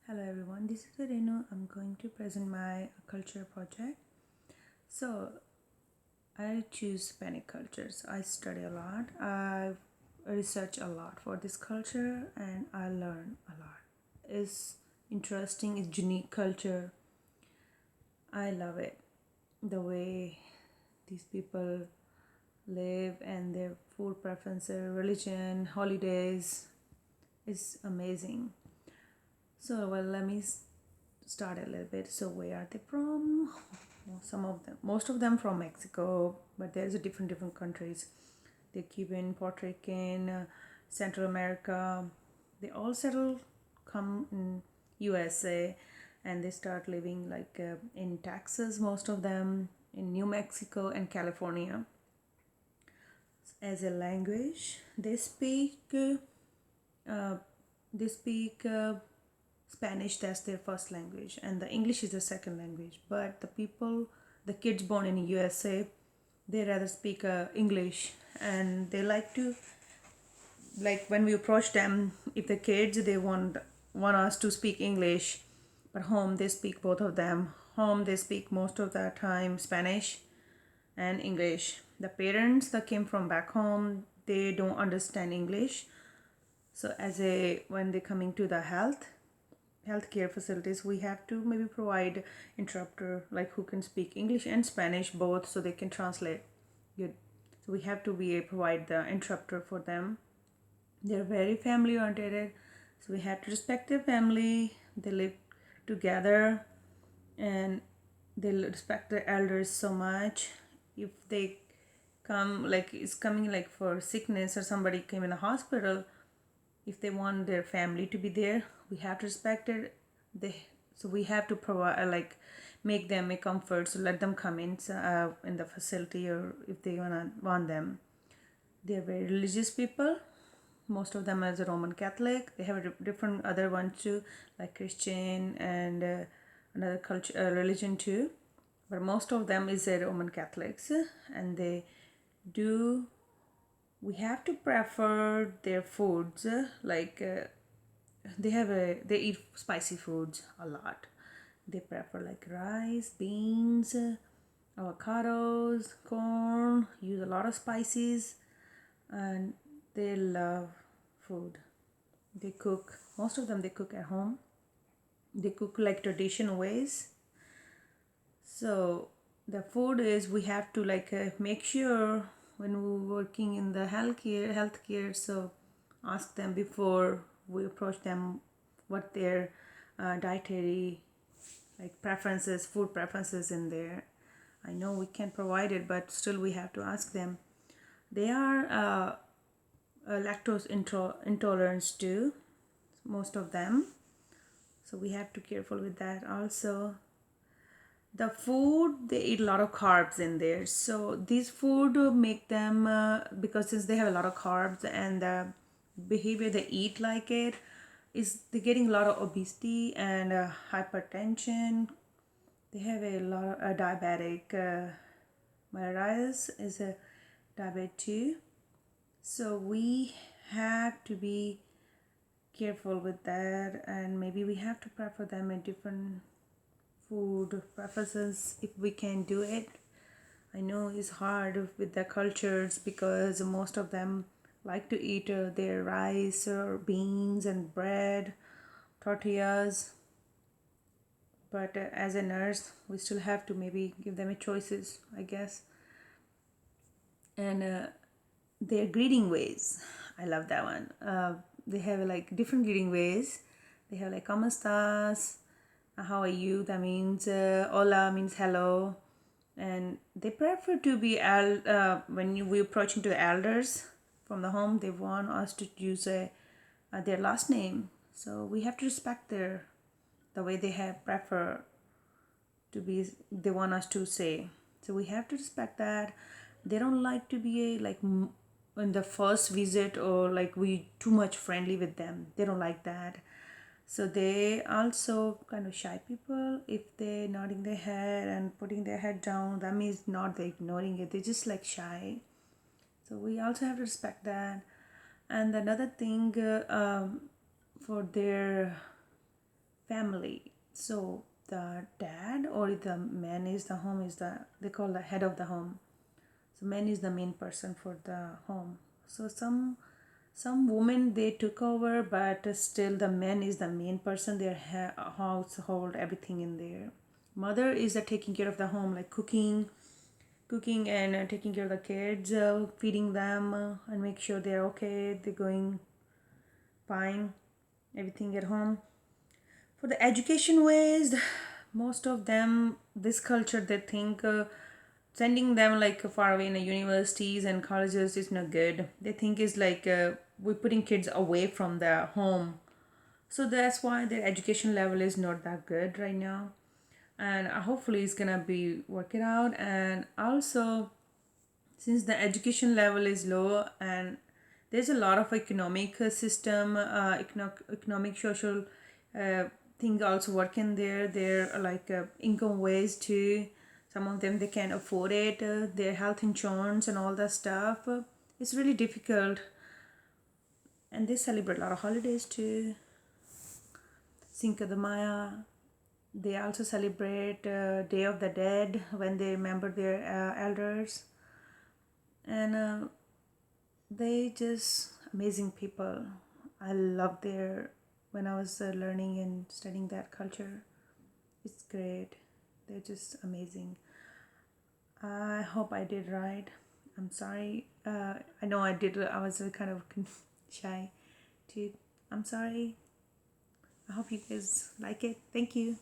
Hello everyone, this is Renu. I'm going to present my culture project. So, I choose Hispanic cultures. I study a lot. I research a lot for this culture and I learn a lot. It's interesting, it's unique culture. I love it. The way these people live and their food preferences, religion, holidays is amazing. So, well, let me start a little bit. So, where are they from? Well, some of them, most of them from Mexico, but there's a different countries. They Cuban, Puerto Rican, Central America. They all settle, come in USA, and they start living like in Texas. Most of them in New Mexico and California. As a language, uh, they speak Spanish, that's their first language, and the English is their second language. But the kids born in USA, they rather speak English, and they like to, like when we approach them, if the kids they want us to speak English, but home they speak both of them. Home they speak most of the time Spanish and English. The parents that came from back home, they don't understand English, so as a when they coming to the healthcare facilities, we have to maybe provide interpreter like who can speak English and Spanish both, so they can translate good. So we have to provide the interpreter for them. They're very family oriented, so we have to respect their family. They live together and they respect their elders so much. If they come, like it's coming like for sickness or somebody came in a hospital, if they want their family to be there, we have to respect it. So we have to provide like make them a comfort, so let them come in the facility, or if they want them. They are very religious people. Most of them as a Roman Catholic. They have a different other one too, like Christian and another culture religion too, but most of them is a Roman Catholics, and they do we have to prefer their foods like they eat spicy foods a lot. They prefer like rice, beans, avocados, corn, use a lot of spices, and they love food. They cook, most of them they cook at home. They cook like traditional ways. So the food is we have to like make sure when we're working in the healthcare, so ask them before we approach them what their dietary like preferences, food preferences in there. I know we can provide it, but still we have to ask them. They are lactose intolerance too, most of them, so we have to careful with that also. The food, they eat a lot of carbs in there, so these food make them because since they have a lot of carbs and the behavior they eat like it is they're getting a lot of obesity and hypertension. They have a lot of diabetic mellitus is a diabetes too, so we have to be careful with that, and maybe we have to prefer them a different food preferences if we can do it. I know it's hard with the cultures because most of them like to eat their rice or beans and bread, tortillas. But as a nurse, we still have to maybe give them a choices, I guess. And their greeting ways, I love that one. They have like different greeting ways. They have like "Cómo estás?" How are you? That means hola means hello, and they prefer to be when we approaching to the elders from the home. They want us to use their last name, so we have to respect the way they have prefer to be. They want us to say, so we have to respect that. They don't like to be in the first visit, or like we too much friendly with them. They don't like that, so they also kind of shy people. If they're nodding their head and putting their head down, that means not they're ignoring it. They're just like shy. So we also have to respect that. And another thing for their family. So the dad or the man is the home is the they call the head of the home. So man is the main person for the home. So some women they took over, but still the man is the main person. Their household, everything in there. Mother is the taking care of the home, like cooking and taking care of the kids, feeding them, and make sure they're okay, they're going fine, everything at home. For the education ways, most of them, this culture, they think sending them like far away in the universities and colleges is not good. They think is like we're putting kids away from their home. So that's why their education level is not that good right now. And hopefully it's gonna be work it out. And also, since the education level is low and there's a lot of economic system economic social uh, thing also working there are like income ways too. Some of them they can afford it, their health insurance and all that stuff. It's really difficult. And they celebrate a lot of holidays too. Cinco de Mayo, they also celebrate Day of the Dead when they remember their elders. And they just amazing people. I love their when I was learning and studying that culture. It's great. They're just amazing. I hope I did right. I'm sorry. I know I did. I was kind of shy too. I'm sorry. I hope you guys like it. Thank you.